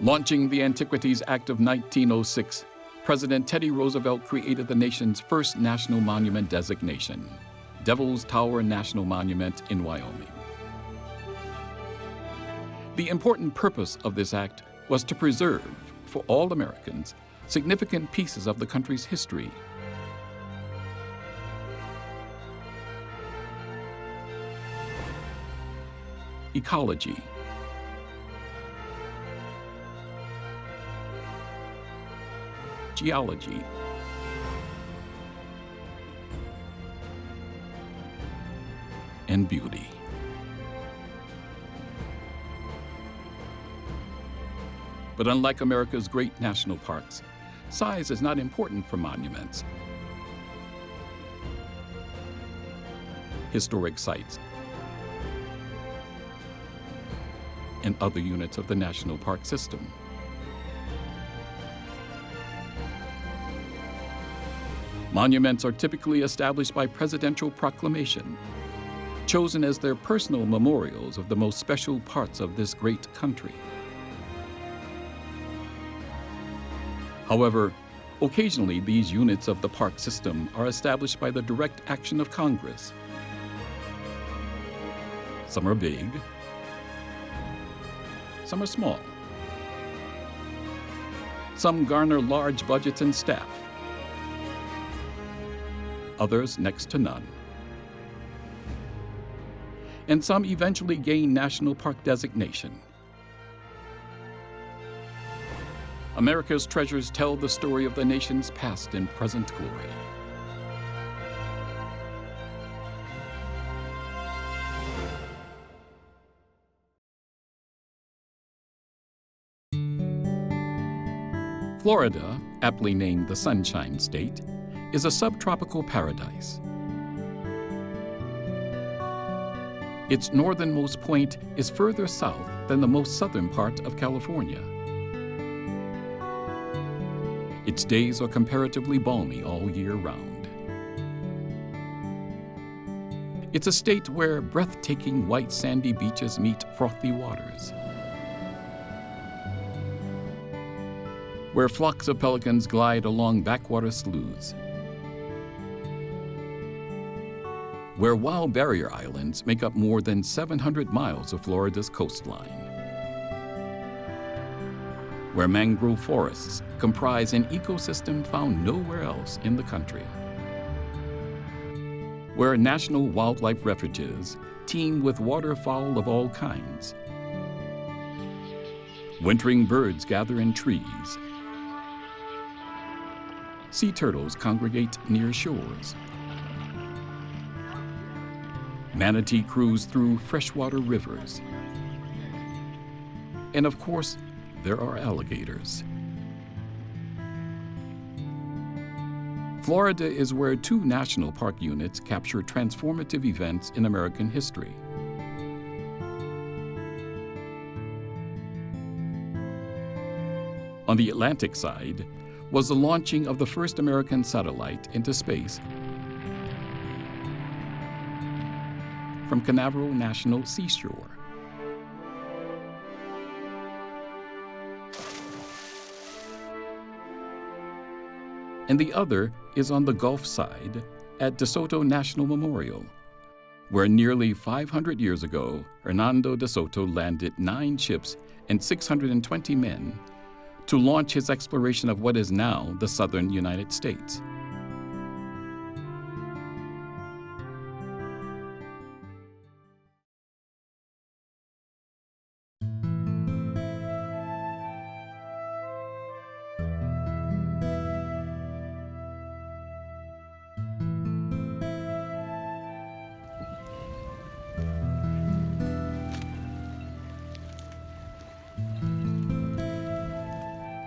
Launching the Antiquities Act of 1906, President Teddy Roosevelt created the nation's first national monument designation, Devil's Tower National Monument in Wyoming. The important purpose of this act was to preserve, for all Americans, significant pieces of the country's history. Ecology. Geology. And beauty. But unlike America's great national parks, size is not important for monuments. Historic sites and other units of the national park system. Monuments are typically established by presidential proclamation, chosen as their personal memorials of the most special parts of this great country. However, occasionally these units of the park system are established by the direct action of Congress. Some are big, some are small. Some garner large budgets and staff, others next to none. And some eventually gain national park designation. America's treasures tell the story of the nation's past and present glory. Florida, aptly named the Sunshine State, is a subtropical paradise. Its northernmost point is further south than the most southern part of California. Its days are comparatively balmy all year round. It's a state where breathtaking white sandy beaches meet frothy waters, where flocks of pelicans glide along backwater sloughs, where wild barrier islands make up more than 700 miles of Florida's coastline, where mangrove forests comprise an ecosystem found nowhere else in the country, where national wildlife refuges teem with waterfowl of all kinds. Wintering birds gather in trees. Sea turtles congregate near shores. Manatee cruise through freshwater rivers. And of course, there are alligators. Florida is where two national park units capture transformative events in American history. On the Atlantic side was the launching of the first American satellite into space from Canaveral National Seashore. And the other is on the Gulf side at the Soto National Memorial, where nearly 500 years ago, Hernando de Soto landed 9 ships and 620 men to launch his exploration of what is now the southern United States.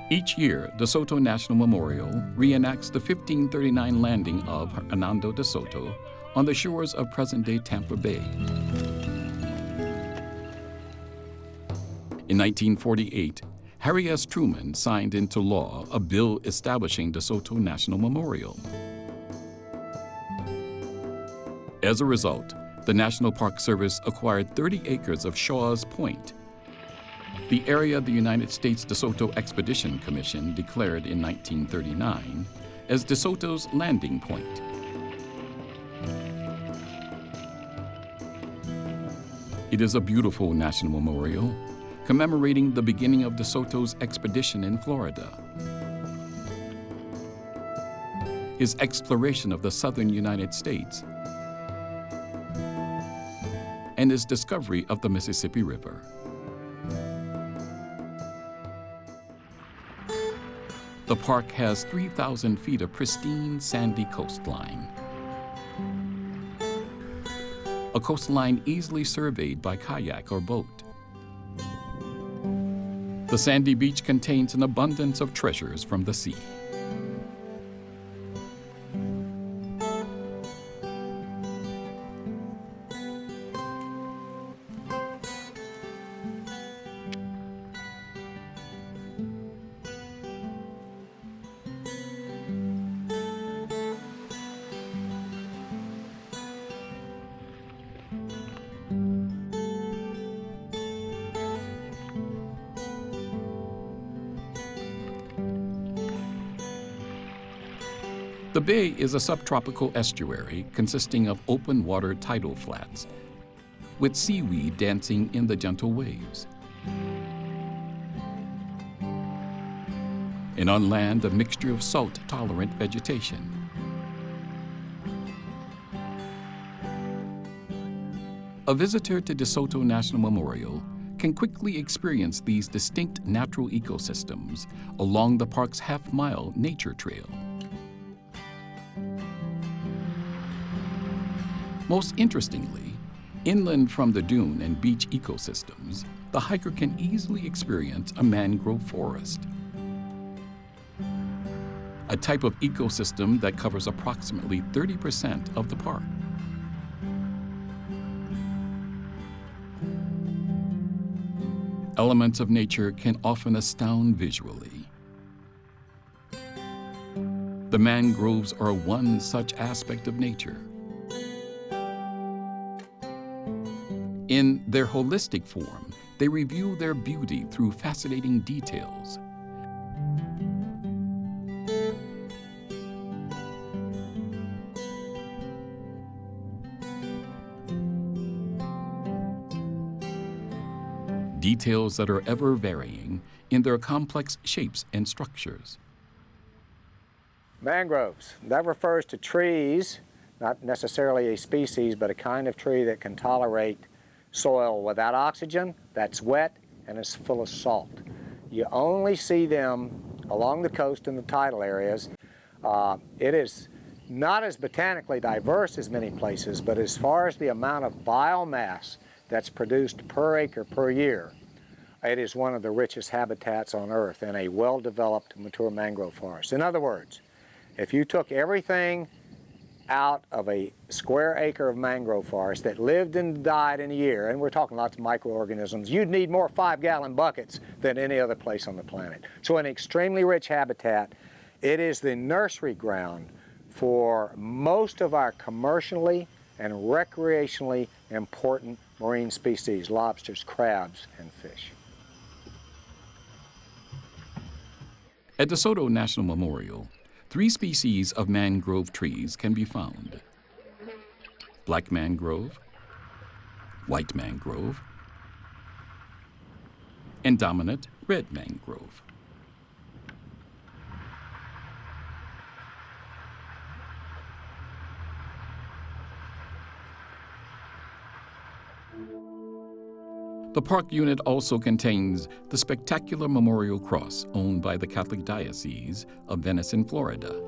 Each year, the Soto National Memorial reenacts the 1539 landing of Hernando de Soto on the shores of present-day Tampa Bay. In 1948, Harry S. Truman signed into law a bill establishing the Soto National Memorial. As a result, the National Park Service acquired 30 acres of Shaw's Point, the area the United States DeSoto Expedition Commission declared in 1939 as DeSoto's landing point. It is a beautiful national memorial commemorating the beginning of DeSoto's expedition in Florida, his exploration of the southern United States, and his discovery of the Mississippi River. The park has 3,000 feet of pristine sandy coastline, a coastline easily surveyed by kayak or boat. The sandy beach contains an abundance of treasures from the sea. The bay is a subtropical estuary consisting of open water tidal flats, with seaweed dancing in the gentle waves. And on land, a mixture of salt-tolerant vegetation. A visitor to DeSoto National Memorial can quickly experience these distinct natural ecosystems along the park's half-mile nature trail. Most interestingly, inland from the dune and beach ecosystems, the hiker can easily experience a mangrove forest, a type of ecosystem that covers approximately 30% of the park. Elements of nature can often astound visually. The mangroves are one such aspect of nature. In their holistic form, they reveal their beauty through fascinating details. Details that are ever varying in their complex shapes and structures. Mangroves, that refers to trees, not necessarily a species, but a kind of tree that can tolerate soil without oxygen, that's wet, and is full of salt. You only see them along the coast in the tidal areas. It is not as botanically diverse as many places, but as far as the amount of biomass that's produced per acre per year, it is one of the richest habitats on Earth in a well-developed mature mangrove forest. In other words, if you took everything out of a square acre of mangrove forest that lived and died in a year, and we're talking lots of microorganisms, you'd need more 5-gallon buckets than any other place on the planet. So an extremely rich habitat. It is the nursery ground for most of our commercially and recreationally important marine species, lobsters, crabs, and fish. At DeSoto National Memorial, 3 species of mangrove trees can be found: black mangrove, white mangrove, and dominant red mangrove. The park unit also contains the spectacular Memorial Cross owned by the Catholic Diocese of Venice in Florida.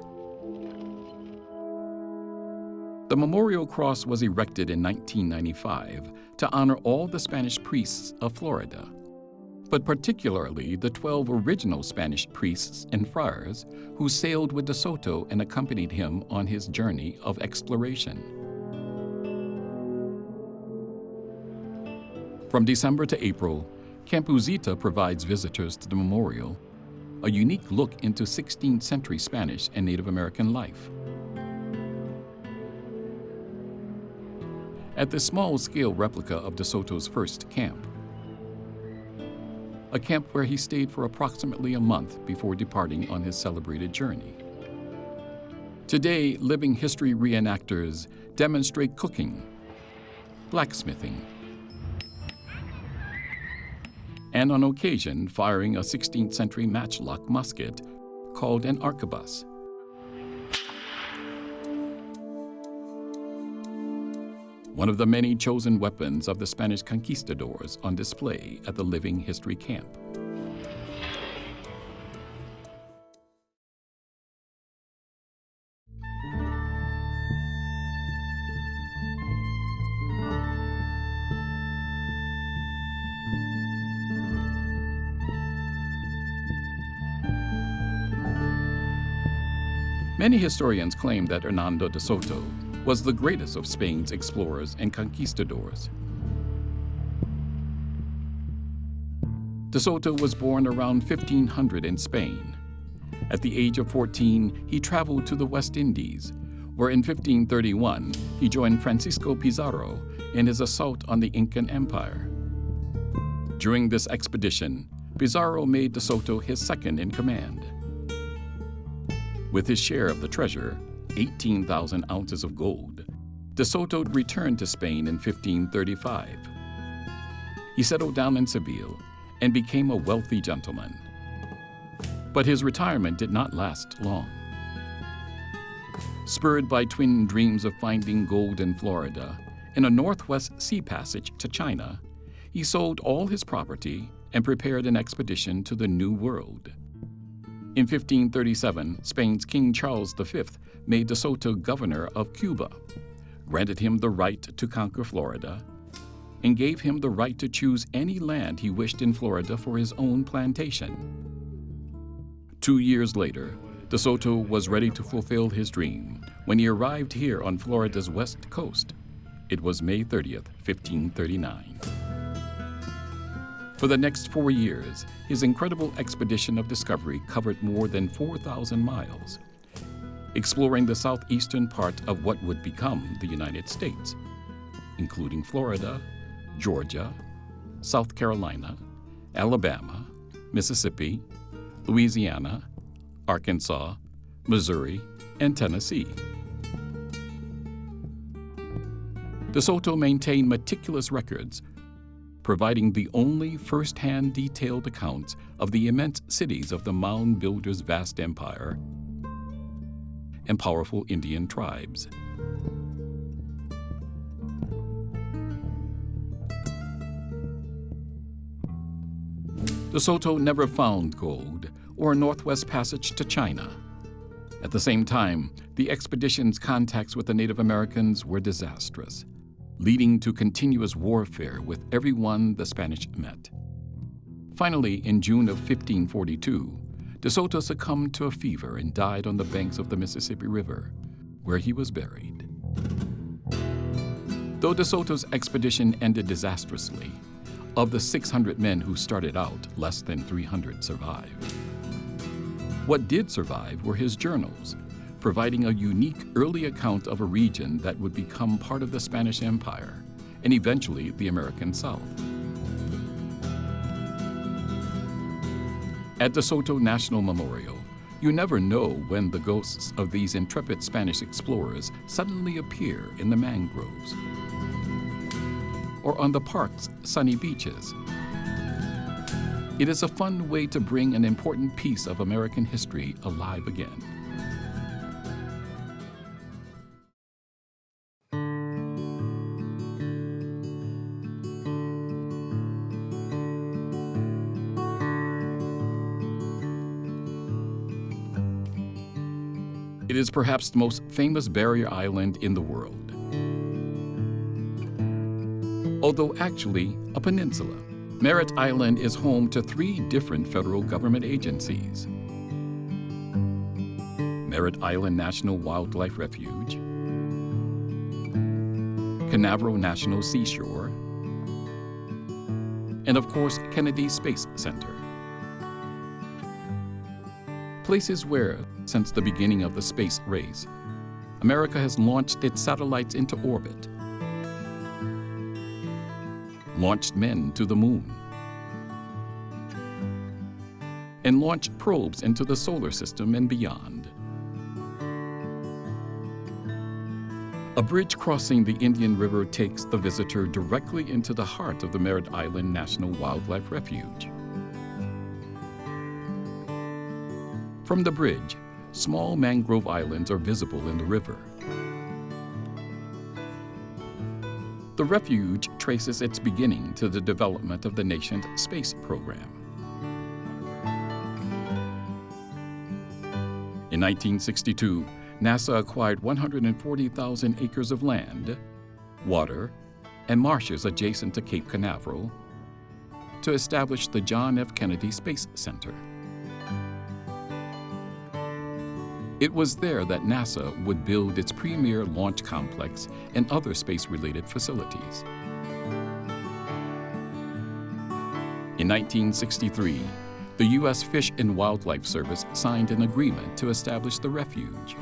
The Memorial Cross was erected in 1995 to honor all the Spanish priests of Florida, but particularly the 12 original Spanish priests and friars who sailed with DeSoto and accompanied him on his journey of exploration. From December to April, Camp Uzita provides visitors to the memorial a unique look into 16th century Spanish and Native American life. At the small-scale replica of De Soto's first camp, a camp where he stayed for approximately a month before departing on his celebrated journey. Today, living history reenactors demonstrate cooking, blacksmithing, and on occasion firing a 16th century matchlock musket called an arquebus. One of the many chosen weapons of the Spanish conquistadors on display at the Living History Camp. Many historians claim that Hernando de Soto was the greatest of Spain's explorers and conquistadors. De Soto was born around 1500 in Spain. At the age of 14, he traveled to the West Indies, where in 1531 he joined Francisco Pizarro in his assault on the Incan Empire. During this expedition, Pizarro made De Soto his second in command. With his share of the treasure, 18,000 ounces of gold, De Soto returned to Spain in 1535. He settled down in Seville and became a wealthy gentleman. But his retirement did not last long. Spurred by twin dreams of finding gold in Florida and a northwest sea passage to China, he sold all his property and prepared an expedition to the New World. In 1537, Spain's King Charles V made De Soto governor of Cuba, granted him the right to conquer Florida, and gave him the right to choose any land he wished in Florida for his own plantation. 2 years later, De Soto was ready to fulfill his dream when he arrived here on Florida's west coast. It was May 30th, 1539. For the next 4 years, his incredible expedition of discovery covered more than 4,000 miles, exploring the southeastern part of what would become the United States, including Florida, Georgia, South Carolina, Alabama, Mississippi, Louisiana, Arkansas, Missouri, and Tennessee. De Soto maintained meticulous records, providing the only first-hand detailed accounts of the immense cities of the mound builders' vast empire and powerful Indian tribes. De Soto never found gold or a northwest passage to China. At the same time, the expedition's contacts with the Native Americans were disastrous, leading to continuous warfare with everyone the Spanish met. Finally, in June of 1542, De Soto succumbed to a fever and died on the banks of the Mississippi River, where he was buried. Though De Soto's expedition ended disastrously, of the 600 men who started out, less than 300 survived. What did survive were his journals, providing a unique early account of a region that would become part of the Spanish Empire and eventually the American South. At De Soto National Memorial, you never know when the ghosts of these intrepid Spanish explorers suddenly appear in the mangroves or on the park's sunny beaches. It is a fun way to bring an important piece of American history alive again. It is perhaps the most famous barrier island in the world, although actually a peninsula. Merritt Island is home to 3 different federal government agencies: Merritt Island National Wildlife Refuge, Canaveral National Seashore, and of course, Kennedy Space Center. Places where, since the beginning of the space race, America has launched its satellites into orbit, launched men to the moon, and launched probes into the solar system and beyond. A bridge crossing the Indian River takes the visitor directly into the heart of the Merritt Island National Wildlife Refuge. From the bridge, small mangrove islands are visible in the river. The refuge traces its beginning to the development of the nation's space program. In 1962, NASA acquired 140,000 acres of land, water, and marshes adjacent to Cape Canaveral to establish the John F. Kennedy Space Center. It was there that NASA would build its premier launch complex and other space-related facilities. In 1963, the U.S. Fish and Wildlife Service signed an agreement to establish the refuge.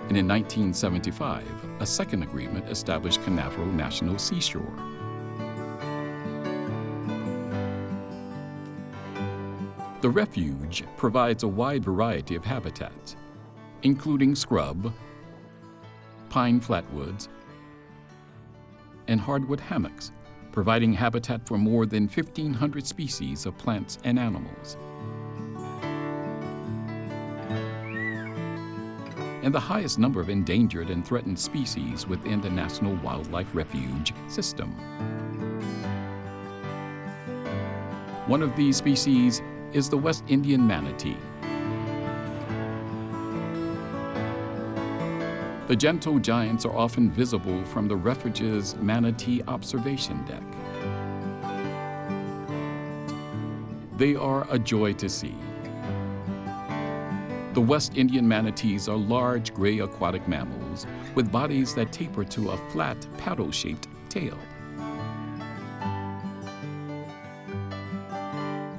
And in 1975, a second agreement established Canaveral National Seashore. The refuge provides a wide variety of habitats, including scrub, pine flatwoods, and hardwood hammocks, providing habitat for more than 1,500 species of plants and animals. And the highest number of endangered and threatened species within the National Wildlife Refuge system. One of these species is the West Indian manatee. The gentle giants are often visible from the refuge's manatee observation deck. They are a joy to see. The West Indian manatees are large gray aquatic mammals with bodies that taper to a flat paddle-shaped tail.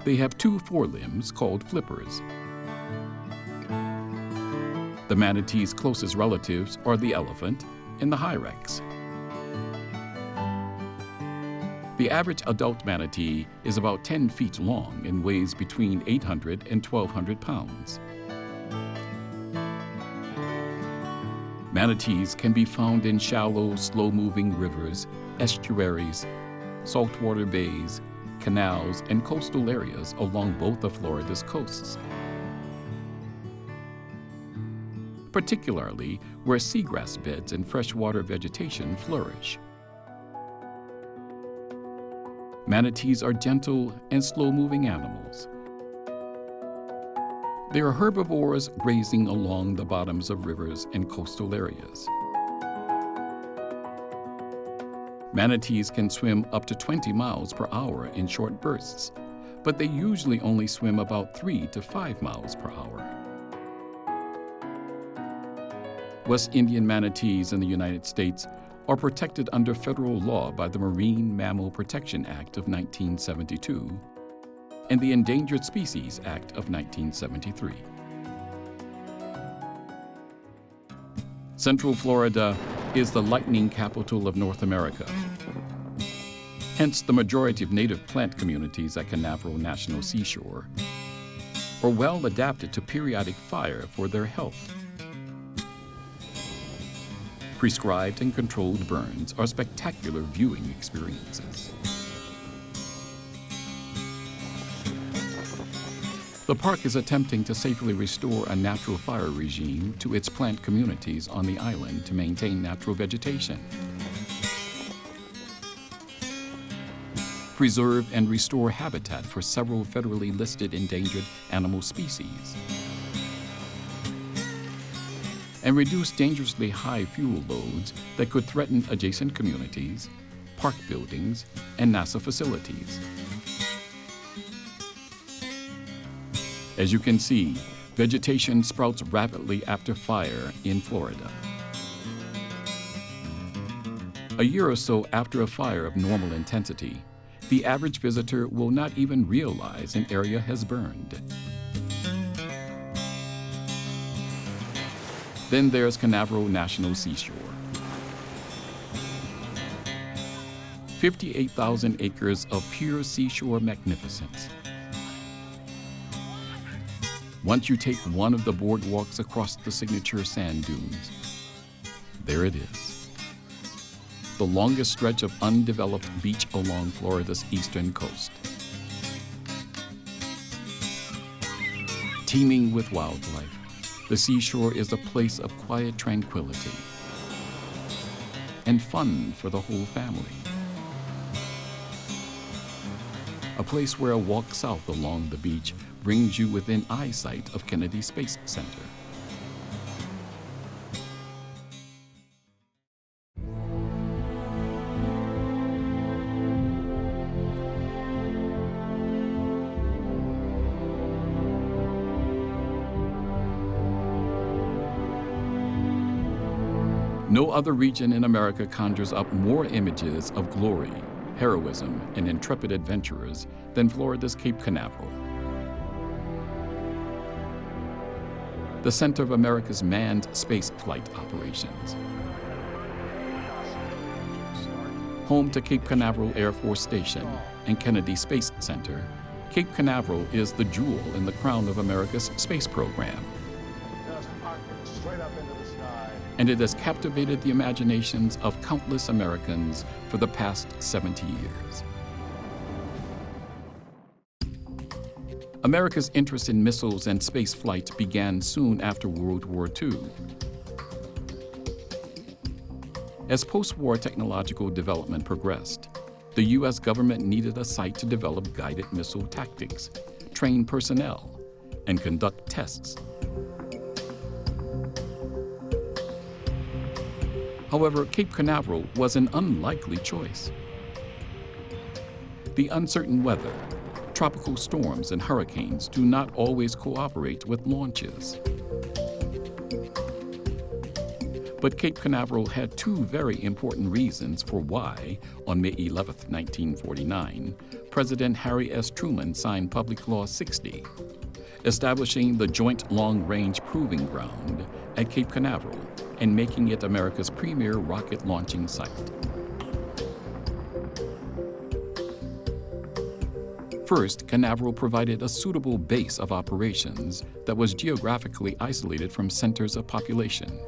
They have two forelimbs called flippers. The manatee's closest relatives are the elephant and the hyrax. The average adult manatee is about 10 feet long and weighs between 800 and 1,200 pounds. Manatees can be found in shallow, slow-moving rivers, estuaries, saltwater bays, canals, and coastal areas along both of Florida's coasts, particularly where seagrass beds and freshwater vegetation flourish. Manatees are gentle and slow-moving animals. They are herbivores grazing along the bottoms of rivers and coastal areas. Manatees can swim up to 20 miles per hour in short bursts, but they usually only swim about 3 to 5 miles per hour. West Indian manatees in the United States are protected under federal law by the Marine Mammal Protection Act of 1972 and the Endangered Species Act of 1973. Central Florida is the lightning capital of North America. Hence, the majority of native plant communities at Canaveral National Seashore are well adapted to periodic fire for their health. Prescribed and controlled burns are spectacular viewing experiences. The park is attempting to safely restore a natural fire regime to its plant communities on the island to maintain natural vegetation. Preserve and restore habitat for several federally listed endangered animal species. And reduce dangerously high fuel loads that could threaten adjacent communities, park buildings, and NASA facilities. As you can see, vegetation sprouts rapidly after fire in Florida. A year or so after a fire of normal intensity, the average visitor will not even realize an area has burned. Then there's Canaveral National Seashore. 58,000 acres of pure seashore magnificence. Once you take one of the boardwalks across the signature sand dunes, there it is. The longest stretch of undeveloped beach along Florida's eastern coast. Teeming with wildlife, the seashore is a place of quiet tranquility and fun for the whole family. A place where a walk south along the beach brings you within eyesight of Kennedy Space Center. No other region in America conjures up more images of glory, heroism, and intrepid adventurers than Florida's Cape Canaveral. The center of America's manned space flight operations. Home to Cape Canaveral Air Force Station and Kennedy Space Center, Cape Canaveral is the jewel in the crown of America's space program. And it has captivated the imaginations of countless Americans for the past 70 years. America's interest in missiles and space flight began soon after World War II. As post-war technological development progressed, the U.S. government needed a site to develop guided missile tactics, train personnel, and conduct tests. However, Cape Canaveral was an unlikely choice. The uncertain weather, tropical storms, and hurricanes do not always cooperate with launches. But Cape Canaveral had two very important reasons for why, on May 11, 1949, President Harry S. Truman signed Public Law 60, establishing the Joint Long-Range Proving Ground at Cape Canaveral and making it America's premier rocket launching site. First, Canaveral provided a suitable base of operations that was geographically isolated from centers of population.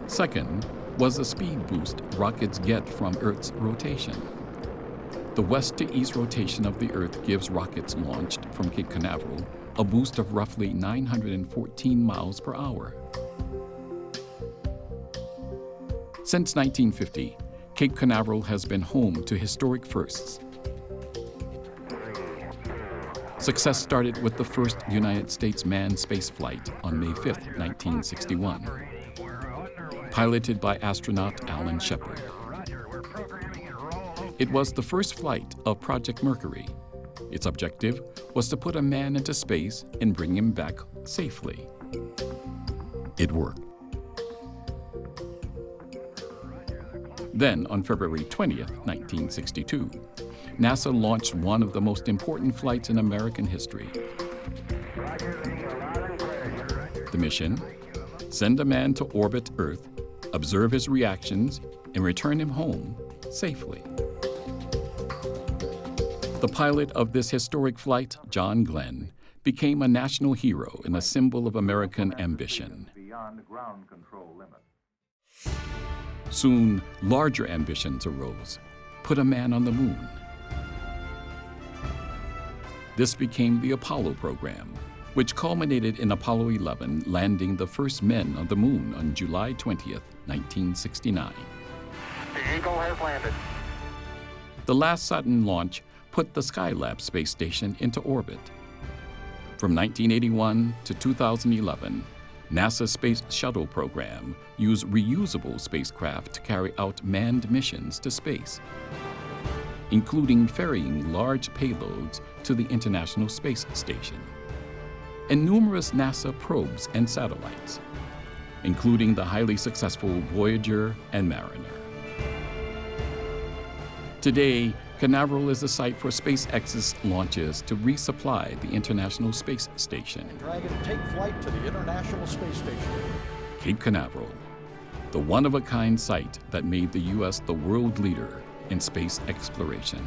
Second was the speed boost rockets get from Earth's rotation. The west to east rotation of the Earth gives rockets launched from Cape Canaveral a boost of roughly 914 miles per hour. Since 1950, Cape Canaveral has been home to historic firsts. Success started with the first United States manned spaceflight on May 5, 1961, piloted by astronaut Alan Shepard. It was the first flight of Project Mercury. Its objective was to put a man into space and bring him back safely. It worked. Then, on February 20th, 1962, NASA launched one of the most important flights in American history. The mission: send a man to orbit Earth, observe his reactions, and return him home safely. The pilot of this historic flight, John Glenn, became a national hero and a symbol of American ambition. Soon, larger ambitions arose: put a man on the moon. This became the Apollo program, which culminated in Apollo 11 landing the first men on the moon on July 20th, 1969. The Eagle has landed. The last Saturn launch put the Skylab space station into orbit. From 1981 to 2011, NASA's Space Shuttle program used reusable spacecraft to carry out manned missions to space, including ferrying large payloads to the International Space Station, and numerous NASA probes and satellites, including the highly successful Voyager and Mariner. Today, Canaveral is a site for SpaceX's launches to resupply the International Space Station. Dragon take flight to the International Space Station. Cape Canaveral, the one-of-a-kind site that made the U.S. the world leader in space exploration.